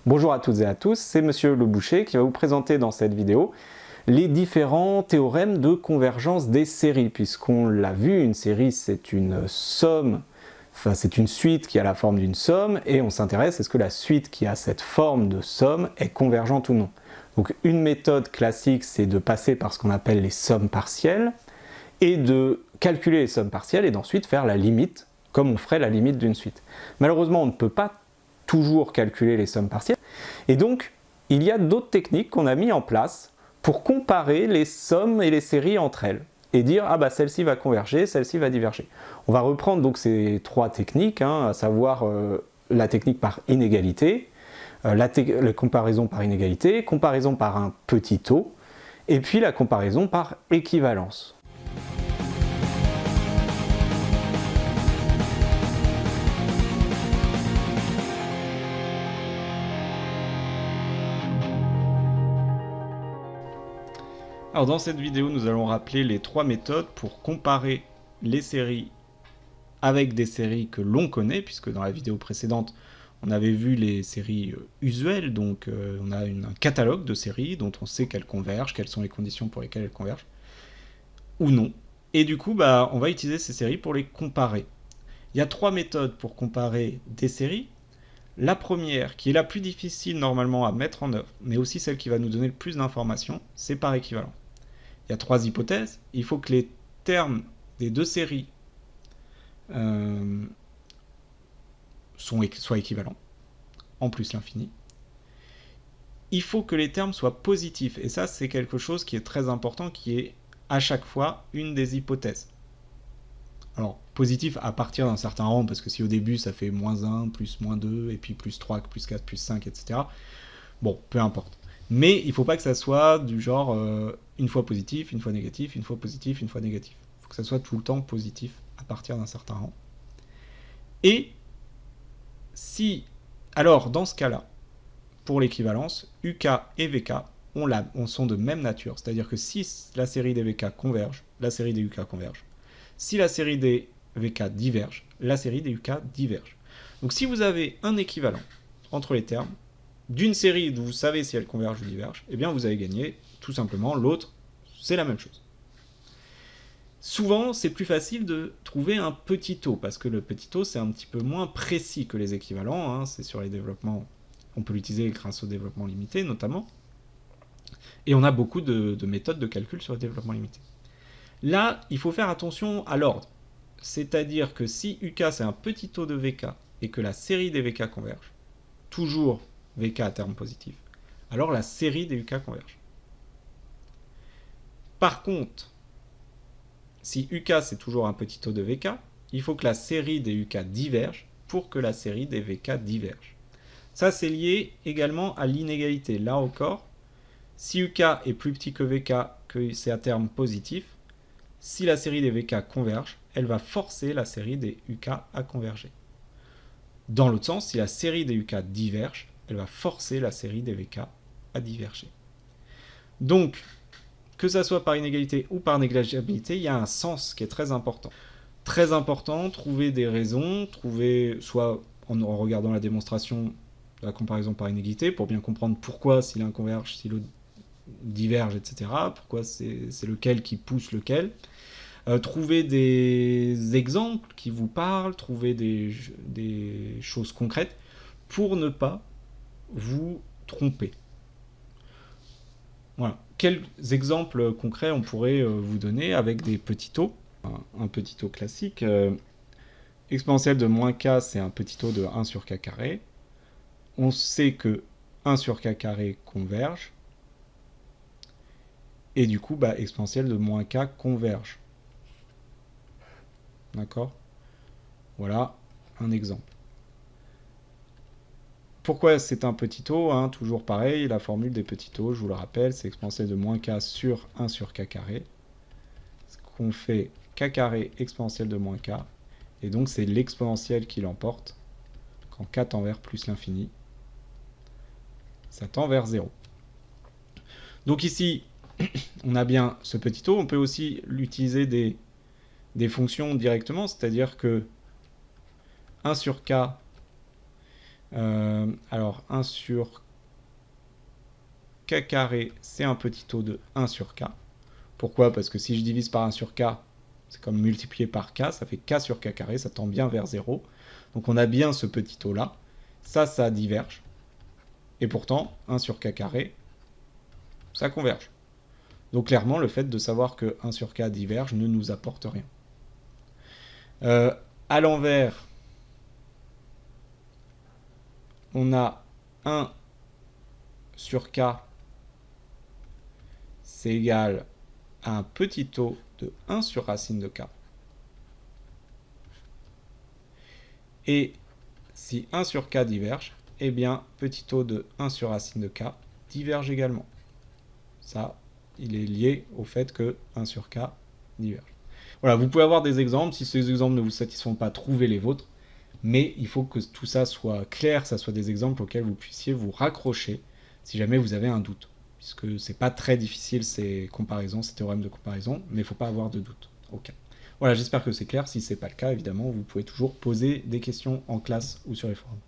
Bonjour à toutes et à tous, c'est Monsieur Le Boucher qui va vous présenter dans cette vidéo les différents théorèmes de convergence des séries. Puisqu'on l'a vu, une série c'est une somme, enfin c'est une suite qui a la forme d'une somme, et on s'intéresse est-ce que la suite qui a cette forme de somme est convergente ou non. Donc une méthode classique c'est de passer par ce qu'on appelle les sommes partielles, et de calculer les sommes partielles et d'ensuite faire la limite, comme on ferait la limite d'une suite. Malheureusement on ne peut pas toujours calculer les sommes partielles. Et donc, il y a d'autres techniques qu'on a mis en place pour comparer les sommes et les séries entre elles et dire ah bah celle-ci va converger, celle-ci va diverger. On va reprendre donc ces trois techniques, à savoir la technique par inégalité, la comparaison par inégalité, comparaison par un petit taux, et puis la comparaison par équivalence. Alors dans cette vidéo, nous allons rappeler les trois méthodes pour comparer les séries avec des séries que l'on connaît, puisque dans la vidéo précédente, on avait vu les séries usuelles, donc on a un catalogue de séries dont on sait qu'elles convergent, quelles sont les conditions pour lesquelles elles convergent, ou non. Et du coup, on va utiliser ces séries pour les comparer. Il y a trois méthodes pour comparer des séries. La première, qui est la plus difficile normalement à mettre en œuvre, mais aussi celle qui va nous donner le plus d'informations, c'est par équivalence. Il y a trois hypothèses. Il faut que les termes des deux séries soient équivalents, en plus l'infini. Il faut que les termes soient positifs, et ça c'est quelque chose qui est très important, qui est à chaque fois une des hypothèses. Alors, positif à partir d'un certain rang, parce que si au début ça fait -1, plus -2, et puis plus3, plus 4, plus 5, etc. Bon, peu importe. Mais il ne faut pas que ça soit du genre une fois positif, une fois négatif, une fois positif, une fois négatif. Il faut que ça soit tout le temps positif à partir d'un certain rang. Et si, alors dans ce cas-là, pour l'équivalence, UK et VK sont de même nature. C'est-à-dire que si la série des VK converge, la série des UK converge. Si la série des VK diverge, la série des UK diverge. Donc si vous avez un équivalent entre les termes, d'une série d'où vous savez si elle converge ou diverge, eh bien vous avez gagné, tout simplement. L'autre, c'est la même chose. Souvent, c'est plus facile de trouver un petit taux, parce que le petit taux, c'est un petit peu moins précis que les équivalents, c'est sur les développements, on peut l'utiliser grâce au développement limité, notamment, et on a beaucoup de méthodes de calcul sur le développement limité. Là, il faut faire attention à l'ordre, c'est-à-dire que si UK, c'est un petit taux de VK, et que la série des VK converge, toujours VK à terme positif, alors la série des UK converge. Par contre, si UK c'est toujours un petit taux de VK, il faut que la série des UK diverge pour que la série des VK diverge. Ça c'est lié également à l'inégalité. Là encore, si UK est plus petit que VK, que c'est à terme positif, si la série des VK converge, elle va forcer la série des UK à converger. Dans l'autre sens, si la série des UK diverge, elle va forcer la série des VK à diverger. Donc, que ça soit par inégalité ou par négligeabilité, il y a un sens qui est très important. Très important, trouver des raisons, soit en regardant la démonstration de la comparaison par inégalité, pour bien comprendre pourquoi si l'un converge, si l'autre diverge, etc. Pourquoi c'est lequel qui pousse lequel. Trouver des exemples qui vous parlent, trouver des choses concrètes pour ne pas vous tromper. Voilà. Quels exemples concrets on pourrait vous donner avec des petits taux? Un petit taux classique. Exponentielle de -k, c'est un petit taux de 1 sur k carré. On sait que 1 sur k carré converge. Et du coup, exponentielle de -k converge. D'accord? Voilà un exemple. Pourquoi c'est un petit taux, toujours pareil, la formule des petits taux, je vous le rappelle, c'est exponentielle de -k sur 1 sur k carré. Ce qu'on fait k carré exponentielle de -k, et donc c'est l'exponentielle qui l'emporte. Quand k tend vers plus l'infini, ça tend vers 0. Donc ici, on a bien ce petit taux, on peut aussi l'utiliser des fonctions directement, c'est-à-dire que 1 sur k Alors 1 sur k carré, c'est un petit taux de 1 sur k. Pourquoi? Parce que si je divise par 1 sur k, c'est comme multiplier par k, ça fait k sur k carré, ça tend bien vers 0. Donc on a bien ce petit taux-là. Ça diverge. Et pourtant, 1 sur k carré, ça converge. Donc clairement, le fait de savoir que 1 sur k diverge ne nous apporte rien. À l'envers, on a 1 sur k, c'est égal à un petit taux de 1 sur racine de k. Et si 1 sur k diverge, eh bien, petit taux de 1 sur racine de k diverge également. Ça, il est lié au fait que 1 sur k diverge. Voilà, vous pouvez avoir des exemples. Si ces exemples ne vous satisfont pas, trouvez les vôtres. Mais il faut que tout ça soit clair, ça soit des exemples auxquels vous puissiez vous raccrocher si jamais vous avez un doute. Puisque c'est pas très difficile ces comparaisons, ces théorèmes de comparaison, mais il ne faut pas avoir de doute. Okay. Voilà, j'espère que c'est clair. Si ce n'est pas le cas, évidemment, vous pouvez toujours poser des questions en classe ou sur les forums.